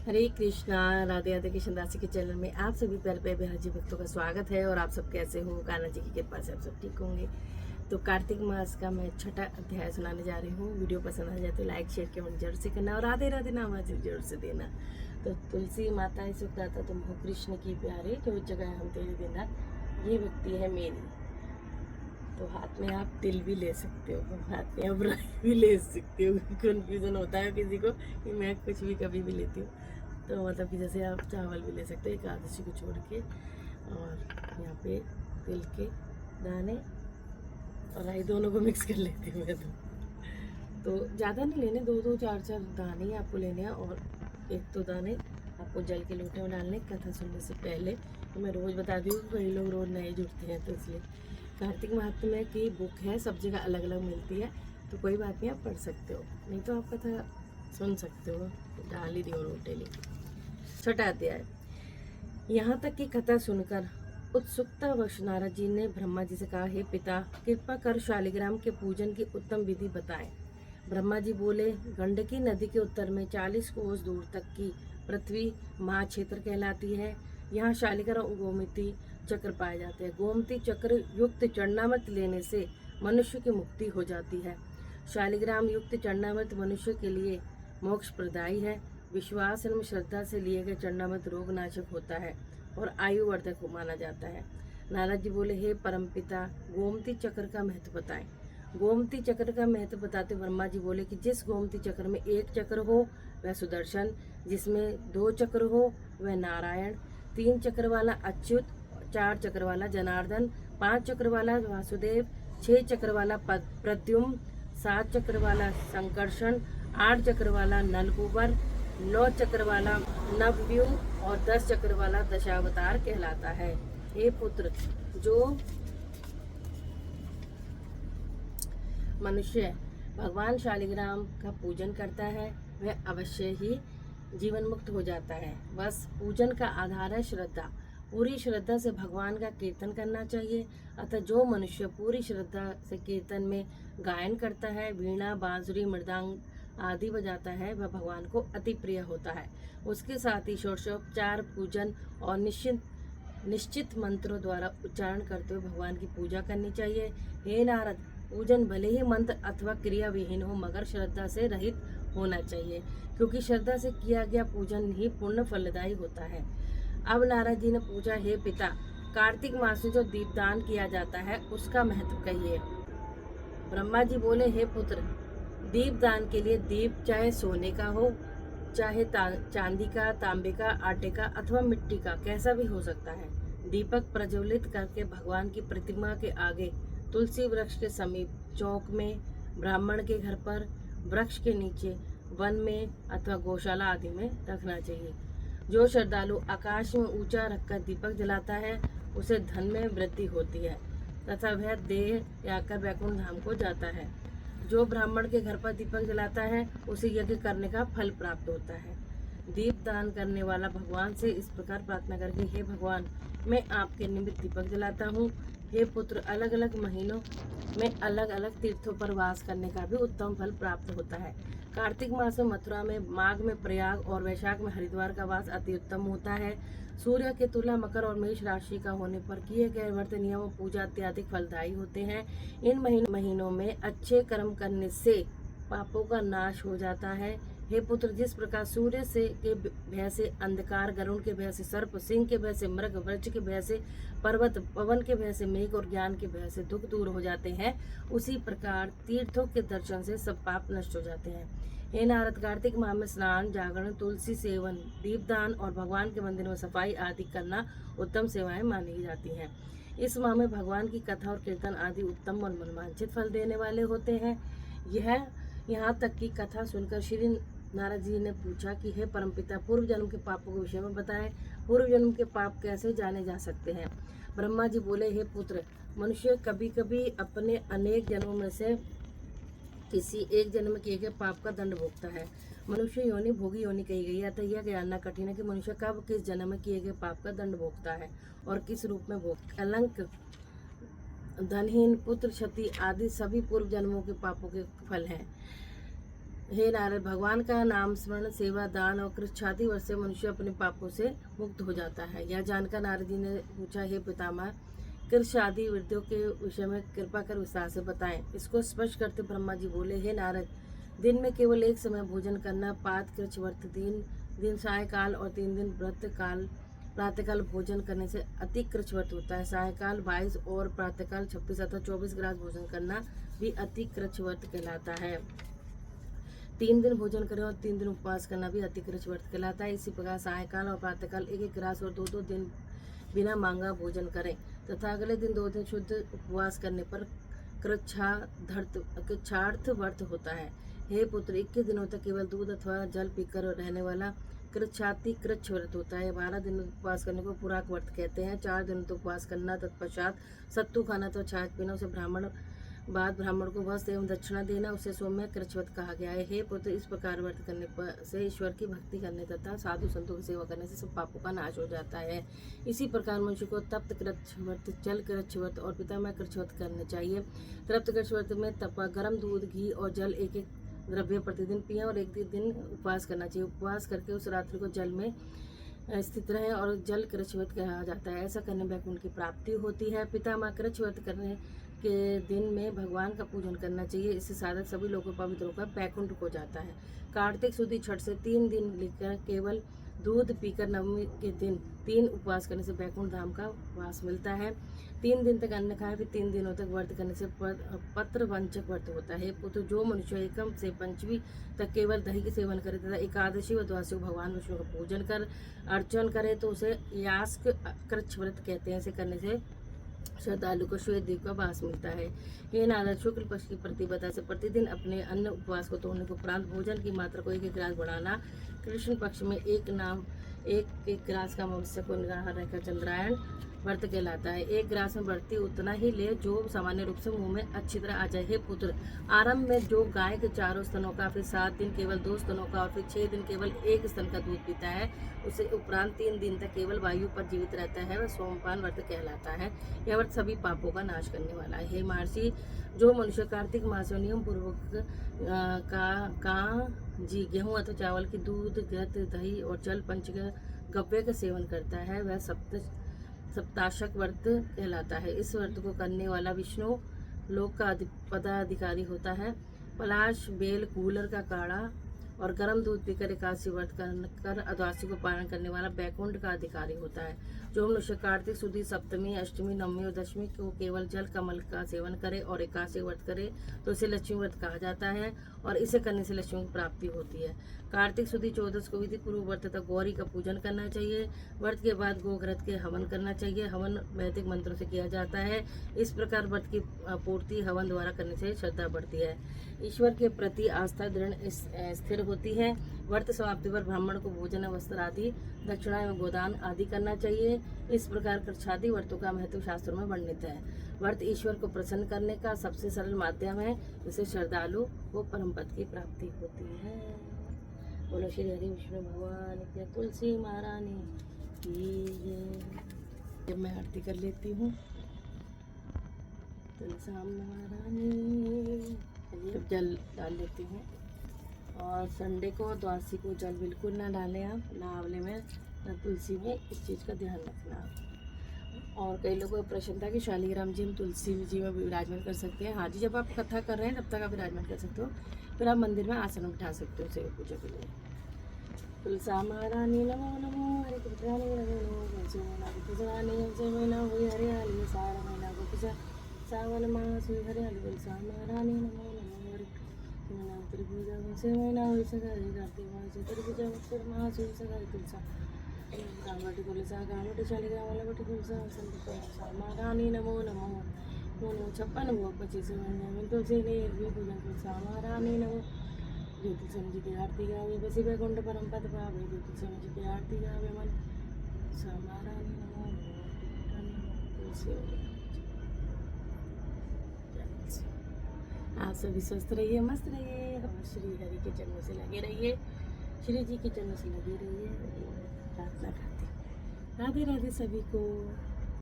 हरे कृष्णा। राधे राधे। कृष्ण दासी के चैनल में आप सभी प्यारे प्यारे बिहार जी भक्तों का स्वागत है। और आप सब कैसे हो? कान्हा जी की कृपा से आप सब ठीक होंगे। तो कार्तिक मास का मैं छठा अध्याय सुनाने जा रही हूँ। वीडियो पसंद आ जाए तो लाइक शेयर कमेंट जरूर से करना और राधे राधे नाम जरूर से देना। तो तुलसी माता सुखदाता तुम हो कृष्ण की प्यारे, जो जगह हम तेरे दिन रात, ये भक्ति है मेरी। तो हाथ में आप तिल भी ले सकते हो, हाथ में आप राई भी ले सकते हो। कन्फ्यूजन होता है किसी को कि मैं कुछ भी कभी भी लेती हूँ, तो मतलब कि जैसे आप चावल भी ले सकते हो एकादशी को छोड़ के। और यहाँ पे तिल के दाने और राई दोनों को मिक्स कर लेती हूँ मैं। तो ज़्यादा नहीं लेने, दो दो चार चार दाने ही आपको लेने हैं। और एक दो दाने आपको जल के लोटे में डालने कथा सुनने से पहले। तो मैं रोज़ बता दी हूँ, कई लोग रोज़ नए जुड़ते हैं, तो इसलिए कार्तिक महात्म्य की बुक है, सब जगह अलग अलग मिलती है, तो कोई बात नहीं, आप पढ़ सकते हो, नहीं तो आप कथा सुन सकते हो। डाल ही दी लोटे लेके। छठा अध्याय। यहाँ तक की कथा सुनकर उत्सुकतावश नारद जी ने ब्रह्मा जी से कहा, हे पिता, कृपा कर शालिग्राम के पूजन की उत्तम विधि बताएं। ब्रह्मा जी बोले, गंडकी नदी के उत्तर में 40 कोस दूर तक की पृथ्वी महाक्षेत्र कहलाती है। यहाँ शालिग्राम गोमती चक्र पाए जाते हैं। गोमती चक्र युक्त चरणामृत लेने से मनुष्य की मुक्ति हो जाती है। शालिग्राम युक्त चरणामृत मनुष्य के लिए मोक्ष प्रदायी है। विश्वास एवं श्रद्धा से लिए गए चरणामृत रोग नाशक होता है और आयुवर्धक माना जाता है। नारद जी बोले, हे परमपिता, गोमती चक्र का महत्व बताएं। गोमती चक्र का महत्व बताते ब्रह्मा जी बोले कि जिस गोमती चक्र में एक चक्र हो वह सुदर्शन, जिसमें 2 चक्र हो वह नारायण, 3 चक्र वाला अच्युत, 4 चक्र वाला जनार्दन, 5 चक्र वाला वासुदेव, 6 चक्र वाला प्रद्युम्न, 7 चक्र वाला संकर्षण, 8 चक्र वाला नलकुबर, 9 चक्र वाला नवव्यूह और 10 चक्र वाला दशावतार कहलाता है। हे पुत्र, जो मनुष्य भगवान शालिग्राम का पूजन करता है वह अवश्य ही जीवन मुक्त हो जाता है। बस पूजन का आधार है श्रद्धा। पूरी श्रद्धा से भगवान का कीर्तन करना चाहिए। अतः जो मनुष्य पूरी श्रद्धा से कीर्तन में गायन करता है, वीणा, बांसुरी, मृदंग आदि बजाता है, वह भगवान को अति प्रिय होता है। उसके साथ ही षोडशोपचार पूजन और निश्चित मंत्रों द्वारा उच्चारण करते हुए भगवान की पूजा करनी चाहिए। हे नारद, पूजन भले ही मंत्र अथवा क्रिया विहीन हो, मगर श्रद्धा से रहित होना चाहिए, क्योंकि श्रद्धा से किया गया पूजन ही पूर्ण फलदायी होता है। अब नारद जी ने पूछा, हे पिता, कार्तिक मास में जो दीपदान किया जाता है उसका महत्व कहिए। ब्रह्मा जी बोले, हे पुत्र, दीपदान के लिए दीप चाहे सोने का हो, चाहे चांदी का, तांबे का, आटे का अथवा मिट्टी का, कैसा भी हो सकता है। दीपक प्रज्वलित करके भगवान की प्रतिमा के आगे, तुलसी वृक्ष के समीप, चौक में, ब्राह्मण के घर पर, वृक्ष के नीचे, वन में अथवा गौशाला आदि में रखना चाहिए। जो श्रद्धालु आकाश में ऊंचा रखकर दीपक जलाता है उसे धन में वृद्धि होती है तथा वह देह त्याग कर वैकुंठ धाम को जाता है। जो ब्राह्मण के घर पर दीपक जलाता है उसे यज्ञ करने का फल प्राप्त होता है। दीप दान करने वाला भगवान से इस प्रकार प्रार्थना करके, हे भगवान, मैं आपके निमित्त दीपक जलाता हूँ। हे पुत्र, अलग अलग महीनों में अलग अलग तीर्थों पर वास करने का भी उत्तम फल प्राप्त होता है। कार्तिक मास में मथुरा में, माघ में प्रयाग और वैशाख में हरिद्वार का वास अति उत्तम होता है। सूर्य के तुला, मकर और मेष राशि का होने पर किए गए व्रत, नियम, पूजा अत्यधिक फलदायी होते हैं। इन महीनों में अच्छे कर्म करने से पापों का नाश हो जाता है। हे पुत्र, जिस प्रकार सूर्य से के भय से अंधकार, गरुण के भय से सर्प, सिंह के भय से मृग, वृक्ष के भय से पर्वत, पवन के भय से मेघ और ज्ञान के भय से दुख दूर हो जाते हैं, उसी प्रकार तीर्थों के दर्शन से सब पाप नष्ट हो जाते हैं। हे नारद, कार्तिक माह में स्नान, जागरण, तुलसी सेवन, दीपदान और भगवान के मंदिर में सफाई आदि करना उत्तम सेवाएं मानी जाती हैं। इस माह में भगवान की कथा और कीर्तन आदि उत्तम और मनवांछित फल देने वाले होते हैं। यहाँ तक की कथा सुनकर श्री नारद जी ने पूछा कि हे परमपिता, पूर्व जन्म के पापों के विषय में बताएं। पूर्व जन्म के पाप कैसे जाने जा सकते हैं? ब्रह्मा जी बोले, हे पुत्र, मनुष्य कभी कभी अपने अनेक जन्मों में से किसी एक जन्म में किए गए पाप का दंड भोगता है। मनुष्य योनि भोगी योनि कही गई है, अतः यह जानना कठिन है कि मनुष्य कब किस जन्म में किए गए पाप का दंड भोगता है और किस रूप में भोगता है। कलंक, धनहीन, पुत्र क्षति आदि सभी पूर्व जन्मों के पापों के फल हैं। हे नारद, भगवान का नाम स्मरण, सेवा, दान और कृच्छादी वर्ष से मनुष्य अपने पापों से मुक्त हो जाता है। यह जानकर नारद जी ने पूछा, हे पितामह, कृच्छादी वृद्धियों के विषय में कृपा कर विस्तार से बताएं। इसको स्पष्ट करते ब्रह्मा जी बोले, हे नारद, दिन में केवल एक समय भोजन करना पात कृच्छ व्रत, 3 दिन सायकाल और 3 दिन व्रत काल प्रातःकाल भोजन करने से अति कृच्छ व्रत होता है। सायकाल 22 और प्रातःकाल 26 अथवा 24 ग्रास भोजन करना भी अति कृच्छ व्रत कहलाता है। 3 दिन भोजन करें और 3 दिन उपवास करना भी अति कृच्छ व्रत कहलाता है। इसी प्रकार सायकाल और प्रातःकाल 1-1 ग्रास और 2-2 दिन बिना मांगा भोजन करें तथा अगले दिन 2 दिन शुद्ध उपवास करने पर कृच्छार्थ व्रत होता है। हे पुत्र, 21 दिनों तक केवल दूध अथवा जल पीकर रहने वाला कृच्छाति कृच्छ व्रत होता है। 12 दिन उपवास करने को पुराक व्रत कहते हैं। 4 दिनों तक उपवास करना, तत्पश्चात सत्तू खाना तो छाछ पीना, उसे ब्राह्मण को वस्त्र एवं दक्षिणा देना, उसे सौम्य कृच्छ व्रत कहा गया है। हे पुत्र, इस प्रकार व्रत करने से ईश्वर की भक्ति करने तथा साधु संतों की सेवा करने से सब पापों का नाश हो जाता है। इसी प्रकार मनुष्य को तप्त कृच्छ व्रत, जल कृच्छ व्रत और पितामह कृच्छ व्रत करने चाहिए। तप्त कृच्छ व्रत में गर्म दूध, घी और जल 1-1 द्रव्य प्रतिदिन पिएं और 1 दिन उपवास करना चाहिए। उपवास करके उस रात्रि को जल में स्थित रहे और जल कृच्छ व्रत कहा जाता है। ऐसा करने में वैकुंठ की प्राप्ति होती है। पितामह कृच्छ व्रत करने के दिन में भगवान का पूजन करना चाहिए। इससे साधक सभी लोगों को पवित्र होकर वैकुंठ को जाता है। कार्तिक शुद्धि छठ से 3 दिन लेकर केवल दूध पीकर नवमी के दिन 3 उपवास करने से वैकुंठ धाम का वास मिलता है। 3 दिन तक अन्न खाए, फिर 3 दिनों तक व्रत करने से पत्र वंचक व्रत होता है। पुत्र, जो मनुष्य एकम से पंचमी तक केवल दही के सेवन करे तथा एकादशी व द्वादशी को भगवान विष्णु का पूजन कर अर्चन करे तो उसे यास्क कृच्छ व्रत कहते हैं। ऐसे करने से श्रद्धालु को श्वेत द्वीप का वास मिलता है। हे नारद, शुक्ल पक्ष की प्रतिपदा से प्रतिदिन अपने अन्न उपवास को तोड़ने को उपरांत भोजन की मात्रा को 1-1 ग्रास बढ़ाना, कृष्ण पक्ष में एक ग्रास का मत्स्य को निराहार रहकर चंद्रायण व्रत कहलाता है। 1 ग्रास में बढ़ती उतना ही ले जो सामान्य रूप से मुंह में अच्छी तरह आ जाए। हे पुत्र, आरंभ में जो गाय के 4 स्तनों का, फिर 7 दिन केवल 2 स्तनों का और फिर 6 दिन केवल 1 स्तन का दूध पीता है, उसे उपरांत 3 दिन तक केवल वायु पर जीवित रहता है, वह सोमपान व्रत कहलाता है। यह व्रत सभी पापों का नाश करने वाला है। हे महर्षि, जो मनुष्य कार्तिक मास में नियम पूर्वक गेहूं अथवा चावल की दूध, घृत, दही और जल पंचगव्य का सेवन करता है, वह सप्ताशक व्रत कहलाता है। इस व्रत को करने वाला विष्णु लोक का पदाधिकारी होता है। पलाश, बेल, कूलर का काढ़ा और गर्म दूध पीकर एकादशी व्रत कर द्वादशी को पालन करने वाला बैकुंठ का अधिकारी होता है। जो मनुष्य कार्तिक शुद्धि सप्तमी, अष्टमी, नवमी और दशमी को केवल जल कमल का सेवन करे और एकादशी व्रत करे तो इसे लक्ष्मी व्रत कहा जाता है और इसे करने से लक्ष्मी की प्राप्ति होती है। कार्तिक शुद्धि 14 को विधि पूर्व व्रत तथा गौरी का पूजन करना चाहिए। व्रत के बाद गोघृत के हवन करना चाहिए। हवन वैदिक मंत्रों से किया जाता है। इस प्रकार व्रत की पूर्ति हवन द्वारा करने से श्रद्धा बढ़ती है। ईश्वर के प्रति आस्था दृढ़ स्थिर होती है। व्रत समाप्ति पर ब्राह्मण को भोजन, वस्त्र आदि, दक्षिणा एवं गोदान आदि करना चाहिए। इस प्रकार कृच्छादी व्रतों का महत्व शास्त्रों में वर्णित है। व्रत ईश्वर को प्रसन्न करने का सबसे सरल माध्यम है, जिससे श्रद्धालु को परम पद की प्राप्ति होती है। बोलो श्री हरि विष्णु भगवान की, तुलसी महारानी की जय। जब मैं आरती कर लेती हूँ, तुलसी महारानी, अब जल डाल लेती हूँ। और संडे को, द्वादशी को जल बिल्कुल ना डालें आप, ना आंवले में ना तुलसी में, इस चीज़ का ध्यान रखना आप। और कई लोगों को प्रश्न था कि शालिग्राम जी हम तुलसी जी में विराजमान कर सकते हैं। हाँ जी, जब आप कथा कर रहे हैं तब तक आप विराजमान कर सकते हो, फिर आप मंदिर में आसन बिठा सकते हो सेवा पूजा के लिए। तुलसा महारानी नमो नमो, हरे कृष्णानी नमो नमो, तुलसी महारानी हमसे महीना हुई हरियाली, सारा महीना को पिछा सावन मास हुई हरियाली। तुलसा महारानी नमो नमो, हरे त्रिभुजा हमसे महीना हुई सगाई, कार्तिक मास त्रिभुजा उत्तर मास हुई सगाई। तुलसा गामटी तुलसा गामटी शालिग्राम वाला तुलसा तुलसा महारानी नमो नमो, दोनों 56 वो 25 में तुलसी ने भी पूजन। तुलसा महारानी नमो, जो तुलसी जी की आरती गावे बसी वैकुंठ परम पद पावे, जो तुलसी जी की आरती गावे मन। तुलसा महारानी नमो तुलसी। आप सभी स्वस्थ रहिए, मस्त रहिए और श्री हरि के चरणों से लगे रहिए, श्री जी के चरणों से लगे रहिए। प्रार्थना करती हूँ। राधे राधे सभी को।